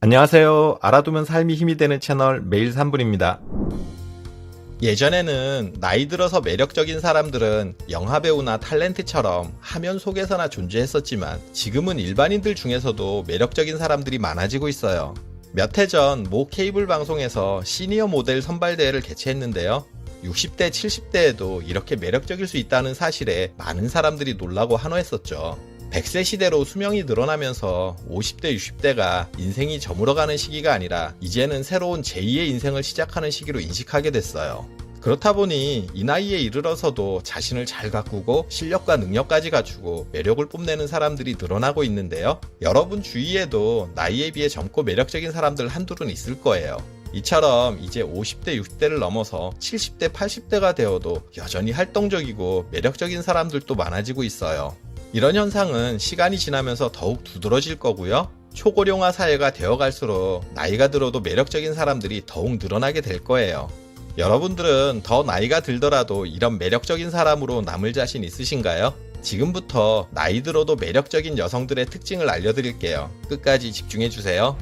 안녕하세요. 알아두면 삶이 힘이 되는 채널 매일 3분입니다. 예전에는 나이 들어서 매력적인 사람들은 영화배우나 탤런트처럼 화면 속에서나 존재했었지만 지금은 일반인들 중에서도 매력적인 사람들이 많아지고 있어요. 몇 해 전 모 케이블 방송에서 시니어 모델 선발대회를 개최했는데요. 60대, 70대에도 이렇게 매력적일 수 있다는 사실에 많은 사람들이 놀라고 환호했었죠. 100세 시대로 수명이 늘어나면서 50대, 60대가 인생이 저물어가는 시기가 아니라 이제는 새로운 제2의 인생을 시작하는 시기로 인식하게 됐어요. 그렇다 보니 이 나이에 이르러서도 자신을 잘 가꾸고 실력과 능력까지 갖추고 매력을 뽐내는 사람들이 늘어나고 있는데요. 여러분 주위에도 나이에 비해 젊고 매력적인 사람들 한둘은 있을 거예요. 이처럼 이제 50대, 60대를 넘어서 70대, 80대가 되어도 여전히 활동적이고 매력적인 사람들도 많아지고 있어요. 이런 현상은 시간이 지나면서 더욱 두드러질 거고요. 초고령화 사회가 되어갈수록 나이가 들어도 매력적인 사람들이 더욱 늘어나게 될 거예요. 여러분들은 더 나이가 들더라도 이런 매력적인 사람으로 남을 자신 있으신가요? 지금부터 나이 들어도 매력적인 여성들의 특징을 알려드릴게요. 끝까지 집중해주세요.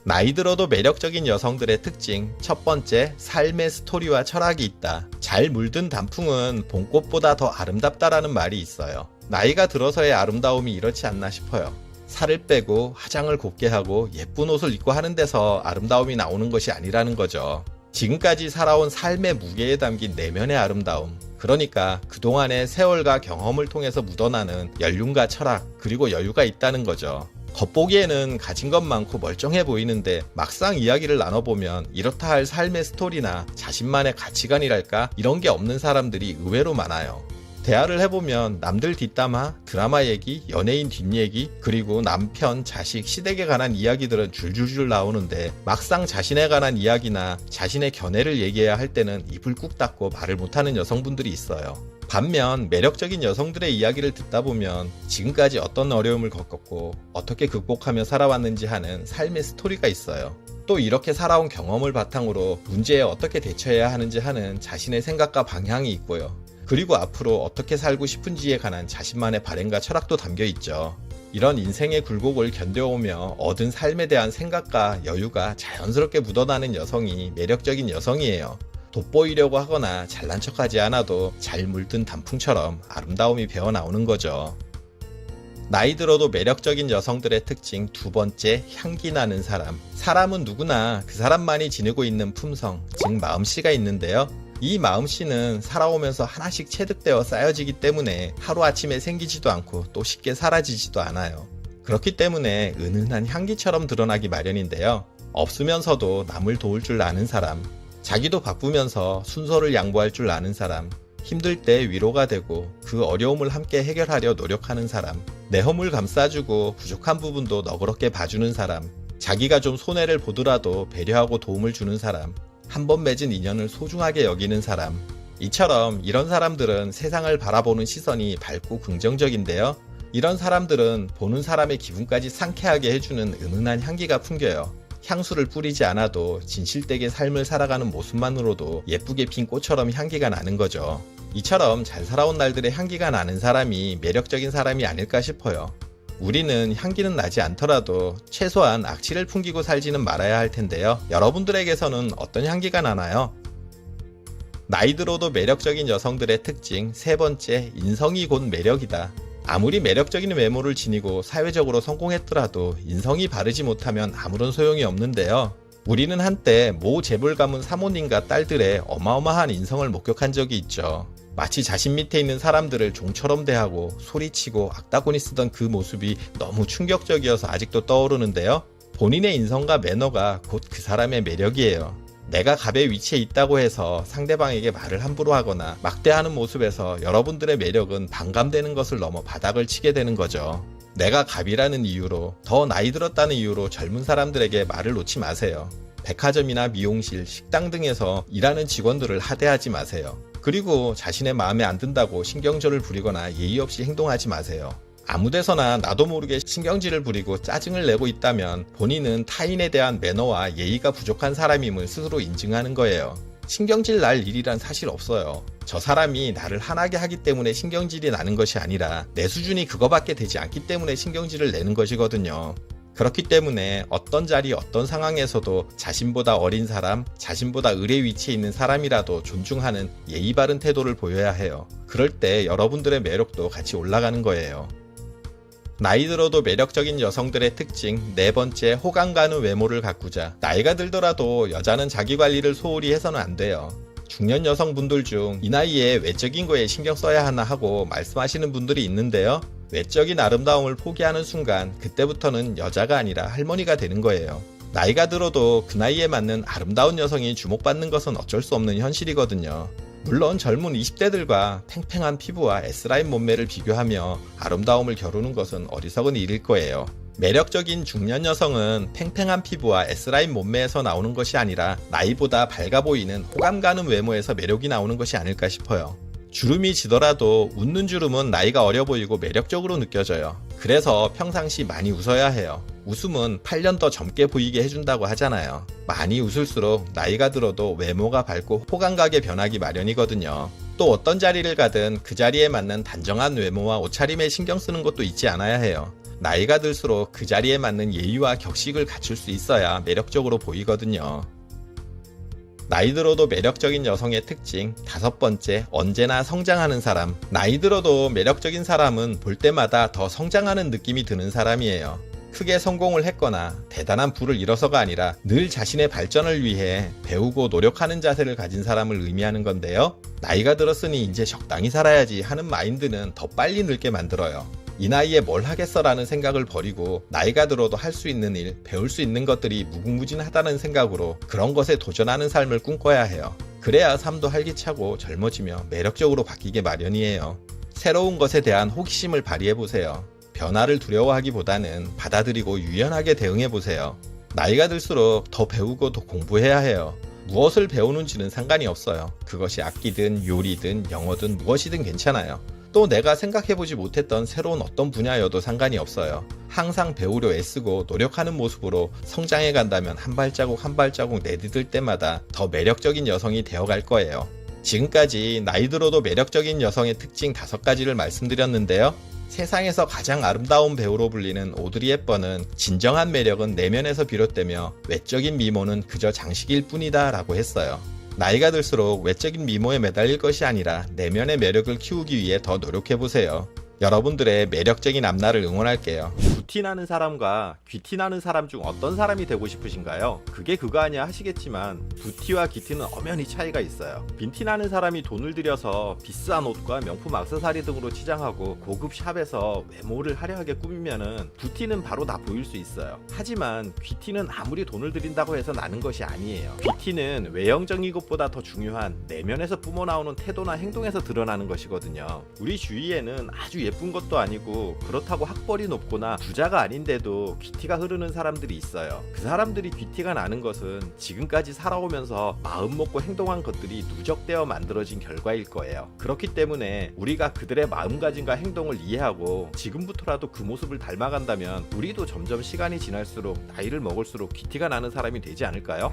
나이 들어도 매력적인 여성들의 특징. 첫 번째, 삶의 스토리와 철학이 있다. 잘 물든 단풍은 봄꽃보다 더 아름답다라는 말이 있어요. 나이가 들어서의 아름다움이 이렇지 않나 싶어요. 살을 빼고 화장을 곱게 하고 예쁜 옷을 입고 하는 데서 아름다움이 나오는 것이 아니라는 거죠. 지금까지 살아온 삶의 무게에 담긴 내면의 아름다움. 그러니까 그동안의 세월과 경험을 통해서 묻어나는 연륜과 철학, 그리고 여유가 있다는 거죠. 겉보기에는 가진 것 많고 멀쩡해 보이는데 막상 이야기를 나눠보면 이렇다 할 삶의 스토리나 자신만의 가치관이랄까 이런 게 없는 사람들이 의외로 많아요. 대화를 해보면 남들 뒷담화, 드라마 얘기, 연예인 뒷얘기, 그리고 남편, 자식, 시댁에 관한 이야기들은 줄줄줄 나오는데 막상 자신에 관한 이야기나 자신의 견해를 얘기해야 할 때는 입을 꾹 닫고 말을 못하는 여성분들이 있어요. 반면 매력적인 여성들의 이야기를 듣다 보면 지금까지 어떤 어려움을 겪었고 어떻게 극복하며 살아왔는지 하는 삶의 스토리가 있어요. 또 이렇게 살아온 경험을 바탕으로 문제에 어떻게 대처해야 하는지 하는 자신의 생각과 방향이 있고요. 그리고 앞으로 어떻게 살고 싶은지에 관한 자신만의 바램과 철학도 담겨 있죠. 이런 인생의 굴곡을 견뎌오며 얻은 삶에 대한 생각과 여유가 자연스럽게 묻어나는 여성이 매력적인 여성이에요. 돋보이려고 하거나 잘난 척하지 않아도 잘 물든 단풍처럼 아름다움이 배어나오는 거죠. 나이 들어도 매력적인 여성들의 특징. 두 번째, 향기 나는 사람. 사람은 누구나 그 사람만이 지니고 있는 품성, 즉 마음씨가 있는데요. 이 마음씨는 살아오면서 하나씩 체득되어 쌓여지기 때문에 하루아침에 생기지도 않고 또 쉽게 사라지지도 않아요. 그렇기 때문에 은은한 향기처럼 드러나기 마련인데요. 없으면서도 남을 도울 줄 아는 사람, 자기도 바쁘면서 순서를 양보할 줄 아는 사람, 힘들 때 위로가 되고 그 어려움을 함께 해결하려 노력하는 사람, 내 허물 감싸주고 부족한 부분도 너그럽게 봐주는 사람, 자기가 좀 손해를 보더라도 배려하고 도움을 주는 사람, 한 번 맺은 인연을 소중하게 여기는 사람. 이처럼 이런 사람들은 세상을 바라보는 시선이 밝고 긍정적인데요. 이런 사람들은 보는 사람의 기분까지 상쾌하게 해주는 은은한 향기가 풍겨요. 향수를 뿌리지 않아도 진실되게 삶을 살아가는 모습만으로도 예쁘게 핀 꽃처럼 향기가 나는 거죠. 이처럼 잘 살아온 날들의 향기가 나는 사람이 매력적인 사람이 아닐까 싶어요. 우리는 향기는 나지 않더라도 최소한 악취를 풍기고 살지는 말아야 할 텐데요. 여러분들에게서는 어떤 향기가 나나요? 나이 들어도 매력적인 여성들의 특징. 세 번째, 인성이 곧 매력이다. 아무리 매력적인 외모를 지니고 사회적으로 성공했더라도 인성이 바르지 못하면 아무런 소용이 없는데요. 우리는 한때 모 재벌 가문 사모님과 딸들의 어마어마한 인성을 목격한 적이 있죠. 마치 자신 밑에 있는 사람들을 종처럼 대하고 소리치고 악다구니 쓰던 그 모습이 너무 충격적이어서 아직도 떠오르는데요. 본인의 인성과 매너가 곧 그 사람의 매력이에요. 내가 갑의 위치에 있다고 해서 상대방에게 말을 함부로 하거나 막대하는 모습에서 여러분들의 매력은 반감되는 것을 넘어 바닥을 치게 되는 거죠. 내가 갑이라는 이유로, 더 나이 들었다는 이유로 젊은 사람들에게 말을 놓지 마세요. 백화점이나 미용실, 식당 등에서 일하는 직원들을 하대하지 마세요. 그리고 자신의 마음에 안 든다고 신경절을 부리거나 예의 없이 행동하지 마세요. 아무데서나 나도 모르게 신경질을 부리고 짜증을 내고 있다면 본인은 타인에 대한 매너와 예의가 부족한 사람임을 스스로 인증하는 거예요. 신경질 날 일이란 사실 없어요. 저 사람이 나를 화나게 하기 때문에 신경질이 나는 것이 아니라 내 수준이 그거밖에 되지 않기 때문에 신경질을 내는 것이거든요. 그렇기 때문에 어떤 자리 어떤 상황에서도 자신보다 어린 사람, 자신보다 을의 위치에 있는 사람이라도 존중하는 예의 바른 태도를 보여야 해요. 그럴 때 여러분들의 매력도 같이 올라가는 거예요. 나이 들어도 매력적인 여성들의 특징 네 번째, 호감 가는 외모를 가꾸자. 나이가 들더라도 여자는 자기 관리를 소홀히 해서는 안 돼요. 중년 여성분들 중 이 나이에 외적인 거에 신경 써야 하나 하고 말씀하시는 분들이 있는데요. 외적인 아름다움을 포기하는 순간 그때부터는 여자가 아니라 할머니가 되는 거예요. 나이가 들어도 그 나이에 맞는 아름다운 여성이 주목받는 것은 어쩔 수 없는 현실이거든요. 물론 젊은 20대들과 팽팽한 피부와 S라인 몸매를 비교하며 아름다움을 겨루는 것은 어리석은 일일 거예요. 매력적인 중년 여성은 팽팽한 피부와 S라인 몸매에서 나오는 것이 아니라 나이보다 밝아 보이는 호감 가는 외모에서 매력이 나오는 것이 아닐까 싶어요. 주름이 지더라도 웃는 주름은 나이가 어려 보이고 매력적으로 느껴져요. 그래서 평상시 많이 웃어야 해요. 웃음은 8년 더 젊게 보이게 해준다고 하잖아요. 많이 웃을수록 나이가 들어도 외모가 밝고 호감가게 변하기 마련이거든요. 또 어떤 자리를 가든 그 자리에 맞는 단정한 외모와 옷차림에 신경 쓰는 것도 잊지 않아야 해요. 나이가 들수록 그 자리에 맞는 예의와 격식을 갖출 수 있어야 매력적으로 보이거든요. 나이 들어도 매력적인 여성의 특징 다섯 번째, 언제나 성장하는 사람. 나이 들어도 매력적인 사람은 볼 때마다 더 성장하는 느낌이 드는 사람이에요. 크게 성공을 했거나 대단한 부를 이뤄서가 아니라 늘 자신의 발전을 위해 배우고 노력하는 자세를 가진 사람을 의미하는 건데요. 나이가 들었으니 이제 적당히 살아야지 하는 마인드는 더 빨리 늙게 만들어요. 이 나이에 뭘 하겠어라는 생각을 버리고 나이가 들어도 할 수 있는 일, 배울 수 있는 것들이 무궁무진하다는 생각으로 그런 것에 도전하는 삶을 꿈꿔야 해요. 그래야 삶도 활기차고 젊어지며 매력적으로 바뀌게 마련이에요. 새로운 것에 대한 호기심을 발휘해보세요. 변화를 두려워하기보다는 받아들이고 유연하게 대응해보세요. 나이가 들수록 더 배우고 더 공부해야 해요. 무엇을 배우는지는 상관이 없어요. 그것이 악기든 요리든 영어든 무엇이든 괜찮아요. 또 내가 생각해보지 못했던 새로운 어떤 분야여도 상관이 없어요. 항상 배우려 애쓰고 노력하는 모습으로 성장해 간다면 한 발자국 한 발자국 내디딜 때마다 더 매력적인 여성이 되어갈 거예요. 지금까지 나이 들어도 매력적인 여성의 특징 5가지를 말씀드렸는데요. 세상에서 가장 아름다운 배우로 불리는 오드리 헵번은 진정한 매력은 내면에서 비롯되며 외적인 미모는 그저 장식일 뿐이다 라고 했어요. 나이가 들수록 외적인 미모에 매달릴 것이 아니라 내면의 매력을 키우기 위해 더 노력해보세요. 여러분들의 매력적인 앞날을 응원할게요. 부티나는 사람과 귀티나는 사람 중 어떤 사람이 되고 싶으신가요? 그게 그거 아니야 하시겠지만 부티와 귀티는 엄연히 차이가 있어요. 빈티나는 사람이 돈을 들여서 비싼 옷과 명품 액세서리 등으로 치장하고 고급 샵에서 외모를 화려하게 꾸미면은 부티는 바로 다 보일 수 있어요. 하지만 귀티는 아무리 돈을 들인다고 해서 나는 것이 아니에요. 귀티는 외형적인 것보다 더 중요한 내면에서 뿜어나오는 태도나 행동에서 드러나는 것이거든요. 우리 주위에는 아주 예쁜 것도 아니고 그렇다고 학벌이 높거나 부자가 아닌데도 귀티가 흐르는 사람들이 있어요. 그 사람들이 귀티가 나는 것은 지금까지 살아오면서 마음 먹고 행동한 것들이 누적되어 만들어진 결과일 거예요. 그렇기 때문에 우리가 그들의 마음가짐과 행동을 이해하고 지금부터라도 그 모습을 닮아간다면 우리도 점점 시간이 지날수록 나이를 먹을수록 귀티가 나는 사람이 되지 않을까요?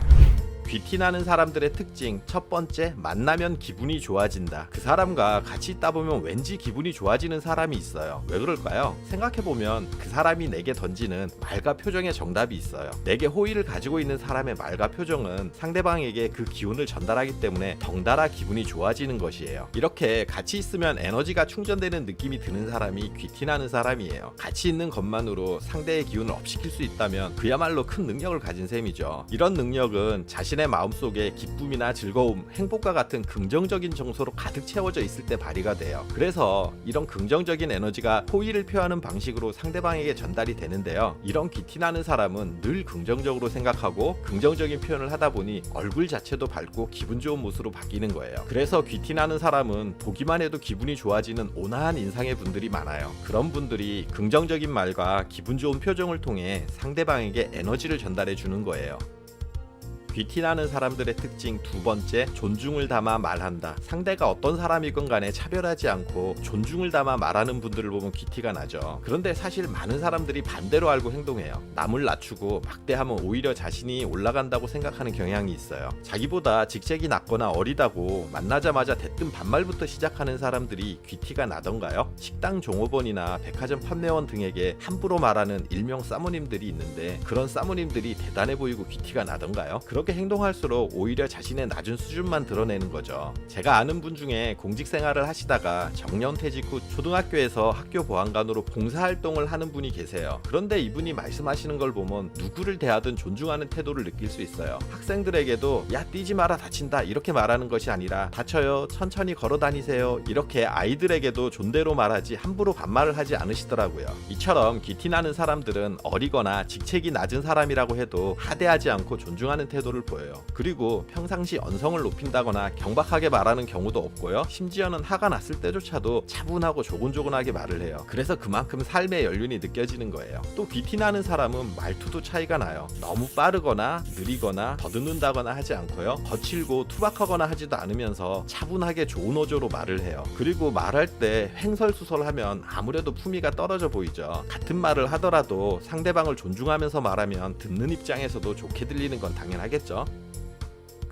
귀티나는 사람들의 특징 첫 번째, 만나면 기분이 좋아진다. 그 사람과 같이 있다 보면 왠지 기분이 좋아지는 사람이 있어요. 왜 그럴까요? 생각해보면 그 사람이 내게 던지는 말과 표정에 정답이 있어요. 내게 호의를 가지고 있는 사람의 말과 표정은 상대방에게 그 기운을 전달하기 때문에 덩달아 기분이 좋아지는 것이에요. 이렇게 같이 있으면 에너지가 충전되는 느낌이 드는 사람이 귀티나는 사람이에요. 같이 있는 것만으로 상대의 기운을 업시킬 수 있다면 그야말로 큰 능력을 가진 셈이죠. 이런 능력은 자신의 마음속에 기쁨이나 즐거움, 행복과 같은 긍정적인 정서로 가득 채워져 있을 때 발휘가 돼요. 그래서 이런 긍정적인 에너지가 호의를 표하는 방식으로 상대방에게 전달이 되는데요. 이런 귀티나는 사람은 늘 긍정적으로 생각하고 긍정적인 표현을 하다 보니 얼굴 자체도 밝고 기분 좋은 모습으로 바뀌는 거예요. 그래서 귀티나는 사람은 보기만 해도 기분이 좋아지는 온화한 인상의 분들이 많아요. 그런 분들이 긍정적인 말과 기분 좋은 표정을 통해 상대방에게 에너지를 전달해 주는 거예요. 귀티나는 사람들의 특징 두 번째, 존중을 담아 말한다. 상대가 어떤 사람이건 간에 차별하지 않고 존중을 담아 말하는 분들을 보면 귀티가 나죠. 그런데 사실 많은 사람들이 반대로 알고 행동해요. 남을 낮추고 막대하면 오히려 자신이 올라간다고 생각하는 경향이 있어요. 자기보다 직책이 낮거나 어리다고 만나자마자 대뜸 반말부터 시작하는 사람들이 귀티가 나던가요? 식당 종업원이나 백화점 판매원 등에게 함부로 말하는 일명 사모님들이 있는데 그런 사모님들이 대단해 보이고 귀티가 나던가요? 그렇게 행동할수록 오히려 자신의 낮은 수준만 드러내는 거죠. 제가 아는 분 중에 공직 생활을 하시다가 정년퇴직 후 초등학교에서 학교 보안관으로 봉사활동을 하는 분이 계세요. 그런데 이분이 말씀하시는 걸 보면 누구를 대하든 존중하는 태도를 느낄 수 있어요. 학생들에게도 야 뛰지 마라 다친다 이렇게 말하는 것이 아니라 다쳐요 천천히 걸어 다니세요 이렇게 아이들에게도 존대로 말하지 함부로 반말을 하지 않으시더라고요. 이처럼 귀티나는 사람들은 어리거나 직책이 낮은 사람이라고 해도 하대하지 않고 존중하는 태도를 보여요. 그리고 평상시 언성을 높인다거나 경박하게 말하는 경우도 없고요. 심지어는 화가 났을 때조차도 차분하고 조곤조곤하게 말을 해요. 그래서 그만큼 삶의 연륜이 느껴지는 거예요. 또 귀티나는 사람은 말투도 차이가 나요. 너무 빠르거나 느리거나 더듬는다거나 하지 않고요. 거칠고 투박하거나 하지도 않으면서 차분하게 좋은 어조로 말을 해요. 그리고 말할 때 횡설수설하면 아무래도 품위가 떨어져 보이죠. 같은 말을 하더라도 상대방을 존중하면서 말하면 듣는 입장에서도 좋게 들리는 건 당연하겠죠.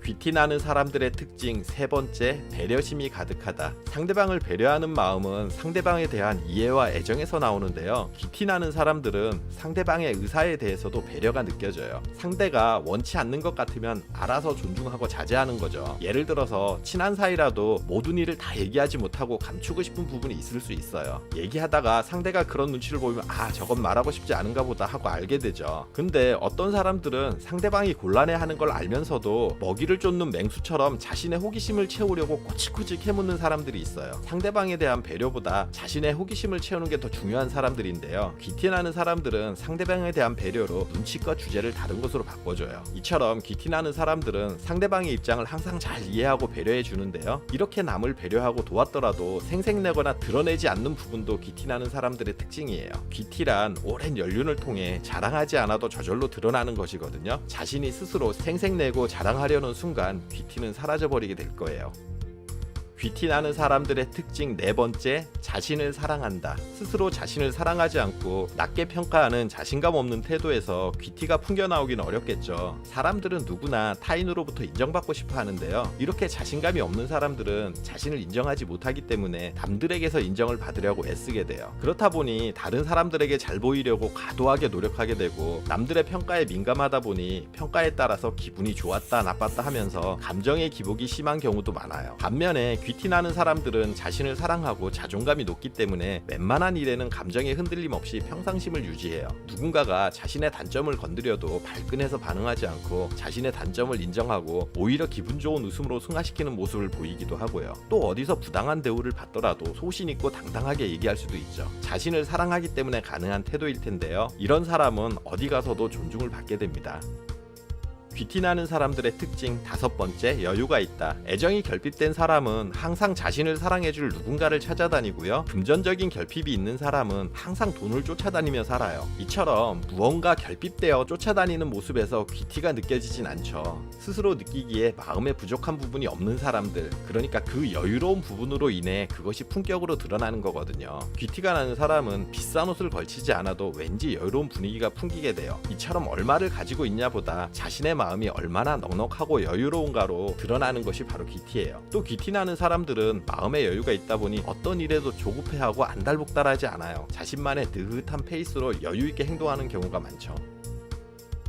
귀티나는 사람들의 특징 세 번째, 배려심이 가득하다. 상대방을 배려하는 마음은 상대방에 대한 이해와 애정에서 나오는데요. 귀티나는 사람들은 상대방의 의사에 대해서도 배려가 느껴져요. 상대가 원치 않는 것 같으면 알아서 존중하고 자제하는 거죠. 예를 들어서 친한 사이라도 모든 일을 다 얘기하지 못하고 감추고 싶은 부분이 있을 수 있어요. 얘기하다가 상대가 그런 눈치를 보이면 아 저건 말하고 싶지 않은가 보다 하고 알게 되죠. 근데 어떤 사람들은 상대방이 곤란해하는 걸 알면서도 먹이를 쫓는 맹수처럼 자신의 호기심을 채우려고 꼬치꼬치 캐묻는 사람들이 있어요. 상대방에 대한 배려보다 자신의 호기심을 채우는 게 더 중요한 사람들인데요. 귀티나는 사람들은 상대방에 대한 배려로 눈치껏 주제를 다른 것으로 바꿔줘요. 이처럼 귀티나는 사람들은 상대방의 입장을 항상 잘 이해하고 배려해 주는데요. 이렇게 남을 배려하고 도왔더라도 생색내거나 드러내지 않는 부분도 귀티나는 사람들의 특징이에요. 귀티란 오랜 연륜을 통해 자랑하지 않아도 저절로 드러나는 것이거든요. 자신이 스스로 생색내고 자랑하려는 순간 귀티는 사라져버리게 될 거예요. 귀티나는 사람들의 특징 네 번째, 자신을 사랑한다. 스스로 자신을 사랑하지 않고 낮게 평가하는 자신감 없는 태도에서 귀티가 풍겨나오긴 어렵겠죠. 사람들은 누구나 타인으로부터 인정받고 싶어 하는데요. 이렇게 자신감이 없는 사람들은 자신을 인정하지 못하기 때문에 남들에게서 인정을 받으려고 애쓰게 돼요. 그렇다 보니 다른 사람들에게 잘 보이려고 과도하게 노력하게 되고 남들의 평가에 민감하다 보니 평가에 따라서 기분이 좋았다 나빴다 하면서 감정의 기복이 심한 경우도 많아요. 반면에 귀티나는 사람들은 자신을 사랑하고 자존감이 높기 때문에 웬만한 일에는 감정의 흔들림 없이 평상심을 유지해요. 누군가가 자신의 단점을 건드려도 발끈해서 반응하지 않고 자신의 단점을 인정하고 오히려 기분 좋은 웃음으로 승화시키는 모습을 보이기도 하고요. 또 어디서 부당한 대우를 받더라도 소신 있고 당당하게 얘기할 수도 있죠. 자신을 사랑하기 때문에 가능한 태도일 텐데요. 이런 사람은 어디 가서도 존중을 받게 됩니다. 귀티나는 사람들의 특징 다섯 번째, 여유가 있다. 애정이 결핍된 사람은 항상 자신을 사랑해줄 누군가를 찾아다니고요. 금전적인 결핍이 있는 사람은 항상 돈을 쫓아다니며 살아요. 이처럼 무언가 결핍되어 쫓아다니는 모습에서 귀티가 느껴지진 않죠. 스스로 느끼기에 마음에 부족한 부분이 없는 사람들, 그러니까 그 여유로운 부분으로 인해 그것이 품격으로 드러나는 거거든요. 귀티가 나는 사람은 비싼 옷을 걸치지 않아도 왠지 여유로운 분위기가 풍기게 돼요. 이처럼 얼마를 가지고 있냐보다 자신의 마음이 얼마나 넉넉하고 여유로운가로 드러나는 것이 바로 귀티예요. 또 귀티나는 사람들은 마음의 여유가 있다 보니 어떤 일에도 조급해하고 안달복달하지 않아요. 자신만의 느긋한 페이스로 여유있게 행동하는 경우가 많죠.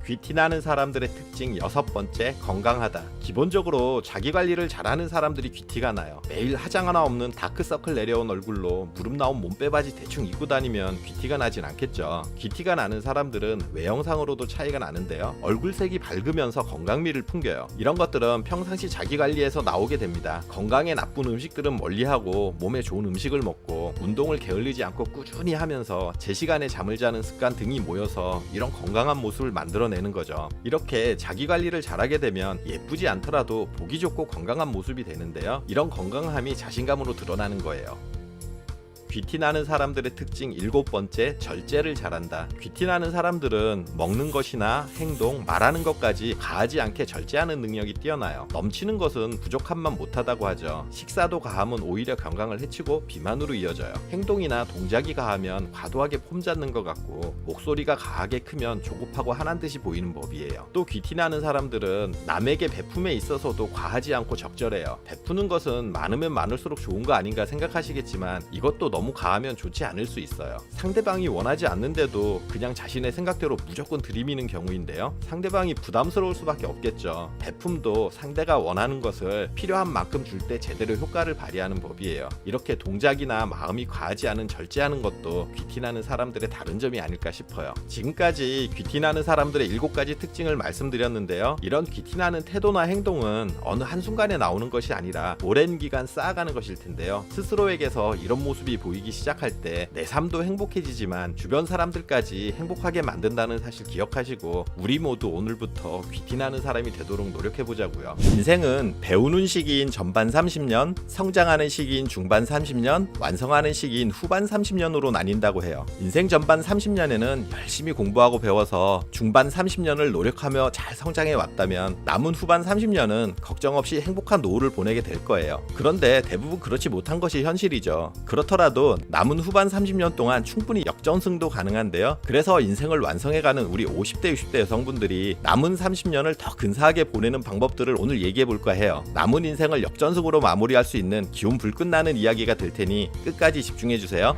귀티나는 사람들의 특징 여섯 번째, 건강하다. 기본적으로 자기관리를 잘하는 사람들이 귀티가 나요. 매일 화장 하나 없는 다크서클 내려온 얼굴로 무릎 나온 몸빼바지 대충 입고 다니면 귀티가 나진 않겠죠. 귀티가 나는 사람들은 외형상으로도 차이가 나는데요. 얼굴색이 밝으면서 건강미를 풍겨요. 이런 것들은 평상시 자기관리에서 나오게 됩니다. 건강에 나쁜 음식들은 멀리하고 몸에 좋은 음식을 먹고 운동을 게을리지 않고 꾸준히 하면서 제 시간에 잠을 자는 습관 등이 모여서 이런 건강한 모습을 만들어내는 거죠. 이렇게 자기관리를 잘하게 되면 예쁘지 않더라도 보기 좋고 건강한 모습이 되는데요. 이런 건강함이 자신감으로 드러나는 거예요. 귀티나는 사람들의 특징 7번째, 절제를 잘한다. 귀티나는 사람들은 먹는 것이나 행동, 말하는 것까지 가하지 않게 절제하는 능력이 뛰어나요. 넘치는 것은 부족함만 못하다고 하죠. 식사도 가하면 오히려 건강을 해치고 비만으로 이어져요. 행동이나 동작이 가하면 과도하게 폼 잡는 것 같고, 목소리가 가하게 크면 조급하고 한한 듯이 보이는 법이에요. 또 귀티나는 사람들은 남에게 베품에 있어서도 과하지 않고 적절해요. 베푸는 것은 많으면 많을수록 좋은 거 아닌가 생각하시겠지만 이것도 너무 가하면 좋지 않을 수 있어요. 상대방이 원하지 않는데도 그냥 자신의 생각대로 무조건 들이미는 경우인데요. 상대방이 부담스러울 수밖에 없겠죠. 베품도 상대가 원하는 것을 필요한 만큼 줄 때 제대로 효과를 발휘하는 법이에요. 이렇게 동작이나 마음이 과하지 않은 절제하는 것도 귀티나는 사람들의 다른 점이 아닐까 싶어요. 지금까지 귀티나는 사람들의 7가지 특징을 말씀드렸는데요. 이런 귀티나는 태도나 행동은 어느 한순간에 나오는 것이 아니라 오랜 기간 쌓아가는 것일 텐데요. 스스로에게서 이런 모습이 보이기 시작할 때 내 삶도 행복해지지만 주변 사람들까지 행복하게 만든다는 사실 기억하시고, 우리 모두 오늘부터 귀티나는 사람이 되도록 노력해보자고요. 인생은 배우는 시기인 전반 30년, 성장하는 시기인 중반 30년, 완성하는 시기인 후반 30년으로 나뉜다고 해요. 인생 전반 30년에는 열심히 공부하고 배워서 중반 30년을 노력하며 잘 성장해 왔다면 남은 후반 30년은 걱정 없이 행복한 노후를 보내게 될 거예요. 그런데 대부분 그렇지 못한 것이 현실이죠. 그렇더라도 남은 후반 30년 동안 충분히 역전승도 가능한데요. 그래서 인생을 완성해가는 우리 50대, 60대 여성분들이 남은 30년을 더 근사하게 보내는 방법들을 오늘 얘기해 볼까 해요. 남은 인생을 역전승으로 마무리할 수 있는 기운 불끈 나는 이야기가 될 테니 끝까지 집중해 주세요.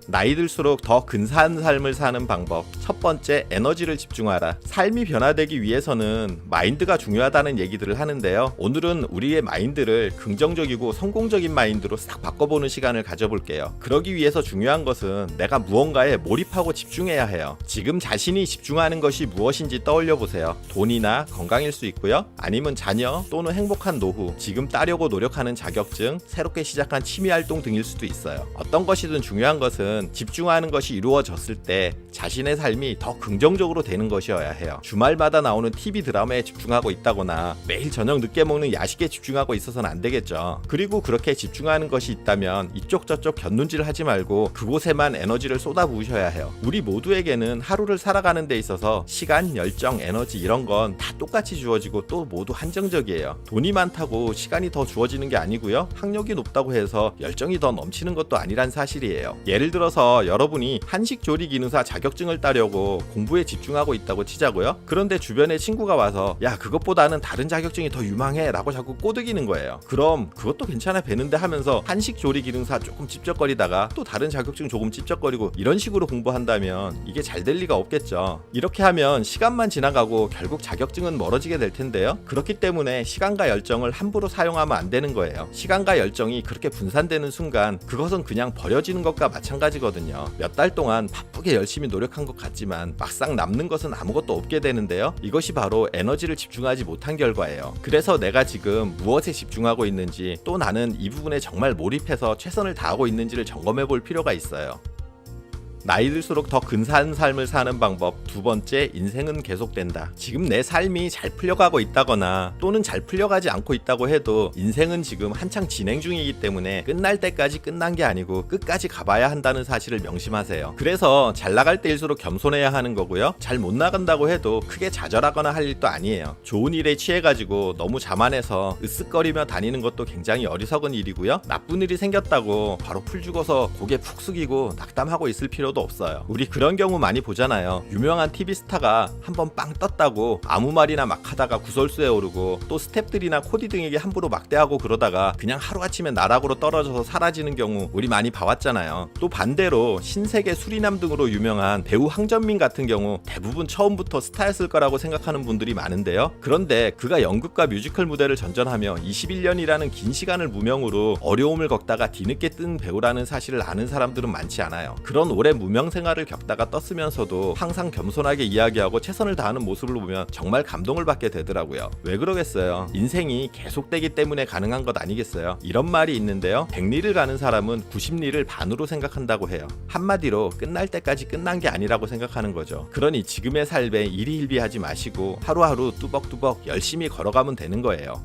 나이 들수록 더 근사한 삶을 사는 방법. 첫 번째, 에너지를 집중하라. 삶이 변화되기 위해서는 마인드가 중요하다는 얘기들을 하는데요. 오늘은 우리의 마인드를 긍정적이고 성공적인 마인드로 싹 바꿔보는 시간을 가져볼게요. 그러기 위해서 중요한 것은 내가 무언가에 몰입하고 집중해야 해요. 지금 자신이 집중하는 것이 무엇인지 떠올려 보세요. 돈이나 건강일 수 있고요. 아니면 자녀 또는 행복한 노후, 지금 따려고 노력하는 자격증, 새롭게 시작한 취미 활동 등일 수도 있어요. 어떤 것이든 중요한 것은 집중하는 것이 이루어졌을 때 자신의 삶이 더 긍정적으로 되는 것이어야 해요. 주말마다 나오는 TV 드라마에 집중하고 있다거나 매일 저녁 늦게 먹는 야식에 집중하고 있어서는 안 되겠죠. 그리고 그렇게 집중하는 것이 있다면 이쪽 저쪽 곁눈질 하지 말고 그곳에만 에너지를 쏟아부으셔야 해요. 우리 모두에게는 하루를 살아가는 데 있어서 시간, 열정, 에너지 이런 건 다 똑같이 주어지고 또 모두 한정적이에요. 돈이 많다고 시간이 더 주어지는 게 아니고요. 학력이 높다고 해서 열정이 더 넘치는 것도 아니란 사실이에요. 예를 들어서 여러분이 한식 조리 기능사 자격증을 따려고 공부에 집중하고 있다고 치자고요. 그런데 주변에 친구가 와서 야, 그것보다는 다른 자격증이 더 유망해 라고 자꾸 꼬드기는 거예요. 그럼 그것도 괜찮아 배는데 하면서 한식 조리 기능사 조금 찝쩍거리다가 또 다른 자격증 조금 찝쩍거리고 이런 식으로 공부한다면 이게 잘 될 리가 없겠죠. 이렇게 하면 시간만 지나가고 결국 자격증은 멀어지게 될 텐데요. 그렇기 때문에 시간과 열정을 함부로 사용하면 안 되는 거예요. 시간과 열정이 그렇게 분산되는 순간 그것은 그냥 버려지는 것과 마찬가지거든요. 몇 달 동안 바쁘게 열심히 노력한 것 같지만 막상 남는 것은 아무것도 없게 되는데요. 이것이 바로 에너지를 집중하지 못한 결과예요. 그래서 내가 지금 무엇에 집중하고 있는지, 또 나는 이 부분에 정말 몰입해서 최선을 다하고 있는지를 점검해 볼 필요가 있어요. 나이 들수록 더 근사한 삶을 사는 방법. 두 번째, 인생은 계속된다. 지금 내 삶이 잘 풀려가고 있다거나 또는 잘 풀려가지 않고 있다고 해도 인생은 지금 한창 진행 중이기 때문에 끝날 때까지 끝난 게 아니고 끝까지 가봐야 한다는 사실을 명심하세요. 그래서 잘 나갈 때일수록 겸손해야 하는 거고요. 잘 못 나간다고 해도 크게 좌절하거나 할 일도 아니에요. 좋은 일에 취해가지고 너무 자만해서 으쓱거리며 다니는 것도 굉장히 어리석은 일이고요. 나쁜 일이 생겼다고 바로 풀 죽어서 고개 푹 숙이고 낙담하고 있을 필요도 없어요. 우리 그런 경우 많이 보잖아요. 유명한 TV 스타가 한번 빵 떴다고 아무 말이나 막 하다가 구설수에 오르고, 또 스태프들이나 코디 등에게 함부로 막대하고 그러다가 그냥 하루아침에 나락으로 떨어져서 사라지는 경우 우리 많이 봐왔잖아요. 또 반대로 신세계 수리남 등으로 유명한 배우 황전민 같은 경우 대부분 처음부터 스타였을 거라고 생각하는 분들이 많은데요. 그런데 그가 연극과 뮤지컬 무대를 전전하며 21년이라는 긴 시간을 무명으로 어려움을 겪다가 뒤늦게 뜬 배우라는 사실을 아는 사람들은 많지 않아요. 그런 오래 무명 생활을 겪다가 떴으면서도 항상 겸손하게 이야기하고 최선을 다하는 모습을 보면 정말 감동을 받게 되더라고요. 왜 그러겠어요? 인생이 계속되기 때문에 가능한 것 아니겠어요? 이런 말이 있는데요. 100리를 가는 사람은 90리를 반으로 생각한다고 해요. 한마디로 끝날 때까지 끝난 게 아니라고 생각하는 거죠. 그러니 지금의 삶에 일희일비하지 마시고 하루하루 뚜벅뚜벅 열심히 걸어가면 되는 거예요.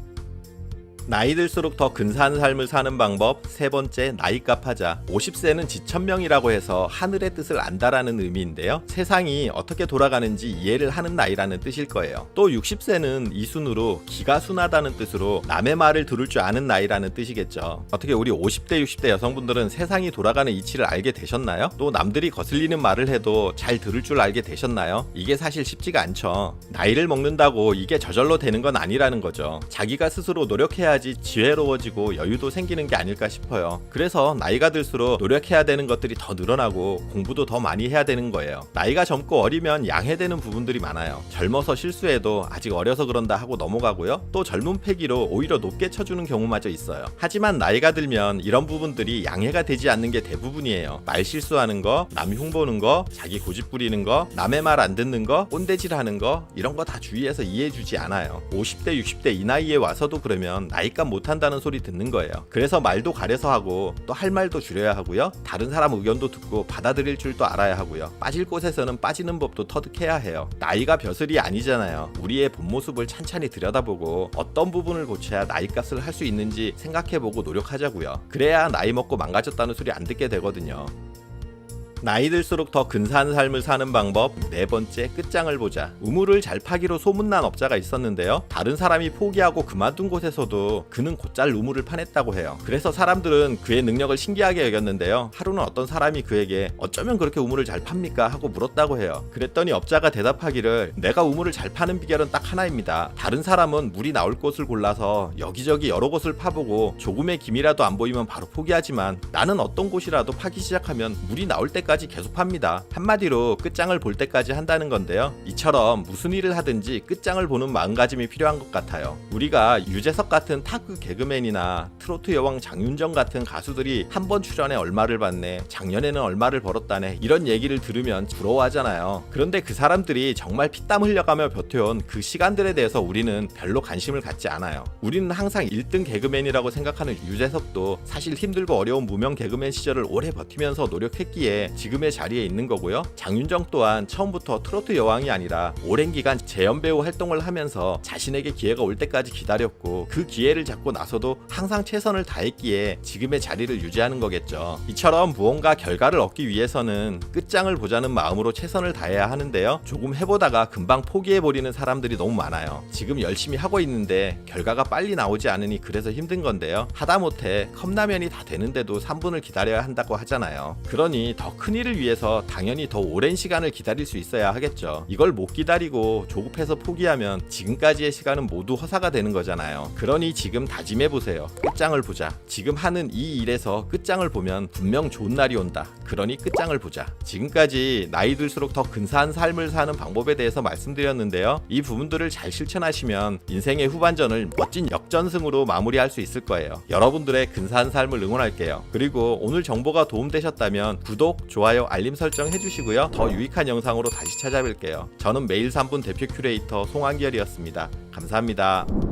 나이 들수록 더 근사한 삶을 사는 방법. 세 번째, 나이값 하자. 50세는 지천명이라고 해서 하늘의 뜻을 안다라는 의미인데요. 세상이 어떻게 돌아가는지 이해를 하는 나이라는 뜻일 거예요. 또 60세는 이순으로 기가 순하다는 뜻으로 남의 말을 들을 줄 아는 나이라는 뜻이겠죠. 어떻게 우리 50대, 60대 여성분들은 세상이 돌아가는 이치를 알게 되셨나요? 또 남들이 거슬리는 말을 해도 잘 들을 줄 알게 되셨나요? 이게 사실 쉽지가 않죠. 나이를 먹는다고 이게 저절로 되는 건 아니라는 거죠. 자기가 스스로 노력해야지 지혜로워지고 여유도 생기는 게 아닐까 싶어요. 그래서 나이가 들수록 노력해야 되는 것들이 더 늘어나고 공부도 더 많이 해야 되는 거예요. 나이가 젊고 어리면 양해되는 부분들이 많아요. 젊어서 실수해도 아직 어려서 그런다 하고 넘어가고요. 또 젊은 패기로 오히려 높게 쳐주는 경우마저 있어요. 하지만 나이가 들면 이런 부분들이 양해가 되지 않는 게 대부분이에요. 말 실수하는 거, 남 흉보는 거, 자기 고집 부리는 거, 남의 말 안 듣는 거, 꼰대질 하는 거, 이런 거 다 주위에서 이해해주지 않아요. 50대, 60대 이 나이에 와서도 그러면 나이값 못한다는 소리 듣는 거예요. 그래서 말도 가려서 하고 또 할 말도 줄여야 하고요. 다른 사람 의견도 듣고 받아들일 줄도 알아야 하고요. 빠질 곳에서는 빠지는 법도 터득해야 해요. 나이가 벼슬이 아니잖아요. 우리의 본 모습을 찬찬히 들여다보고 어떤 부분을 고쳐야 나이값을 할 수 있는지 생각해보고 노력하자고요. 그래야 나이 먹고 망가졌다는 소리 안 듣게 되거든요. 나이 들수록 더 근사한 삶을 사는 방법. 네 번째, 끝장을 보자. 우물을 잘 파기로 소문난 업자가 있었는데요. 다른 사람이 포기하고 그만둔 곳에서도 그는 곧잘 우물을 파냈다고 해요. 그래서 사람들은 그의 능력을 신기하게 여겼는데요. 하루는 어떤 사람이 그에게 어쩌면 그렇게 우물을 잘 팝니까? 하고 물었다고 해요. 그랬더니 업자가 대답하기를, 내가 우물을 잘 파는 비결은 딱 하나입니다. 다른 사람은 물이 나올 곳을 골라서 여기저기 여러 곳을 파보고 조금의 기미라도 안 보이면 바로 포기하지만 나는 어떤 곳이라도 파기 시작하면 물이 나올 때까지 계속 팝니다. 한마디로 끝장을 볼 때까지 한다는 건데요. 이처럼 무슨 일을 하든지 끝장을 보는 마음가짐이 필요한 것 같아요. 우리가 유재석 같은 타그 개그맨이나 트로트 여왕 장윤정 같은 가수들이 한 번 출연에 얼마를 받네, 작년에는 얼마를 벌었다네, 이런 얘기를 들으면 부러워하잖아요. 그런데 그 사람들이 정말 피땀 흘려가며 버텨온 그 시간들에 대해서 우리는 별로 관심을 갖지 않아요. 우리는 항상 1등 개그맨이라고 생각하는 유재석도 사실 힘들고 어려운 무명 개그맨 시절을 오래 버티면서 노력했기에 지금의 자리에 있는 거고요. 장윤정 또한 처음부터 트로트 여왕이 아니라 오랜 기간 재연 배우 활동을 하면서 자신에게 기회가 올 때까지 기다렸고 그 기회를 잡고 나서도 항상 최선을 다했기에 지금의 자리를 유지하는 거겠죠. 이처럼 무언가 결과를 얻기 위해서는 끝장을 보자는 마음으로 최선을 다해야 하는데요. 조금 해보다가 금방 포기해버리는 사람들이 너무 많아요. 지금 열심히 하고 있는데 결과가 빨리 나오지 않으니 그래서 힘든 건데요. 하다못해 컵라면이 다 되는데도 3분을 기다려야 한다고 하잖아요. 그러니 더 큰 일을 위해서 당연히 더 오랜 시간을 기다릴 수 있어야 하겠죠. 이걸 못 기다리고 조급해서 포기하면 지금까지의 시간은 모두 허사가 되는 거잖아요. 그러니 지금 다짐해보세요. 끝장을 보자. 지금 하는 이 일에서 끝장을 보면 분명 좋은 날이 온다. 그러니 끝장을 보자. 지금까지 나이 들수록 더 근사한 삶을 사는 방법에 대해서 말씀드렸는데요. 이 부분들을 잘 실천하시면 인생의 후반전을 멋진 역전승으로 마무리할 수 있을 거예요. 여러분들의 근사한 삶을 응원할게요. 그리고 오늘 정보가 도움되셨다면 구독, 좋아요, 알림 설정 해주시고요. 더 유익한 영상으로 다시 찾아뵐게요. 저는 매일 3분 대표 큐레이터 송한결이었습니다. 감사합니다.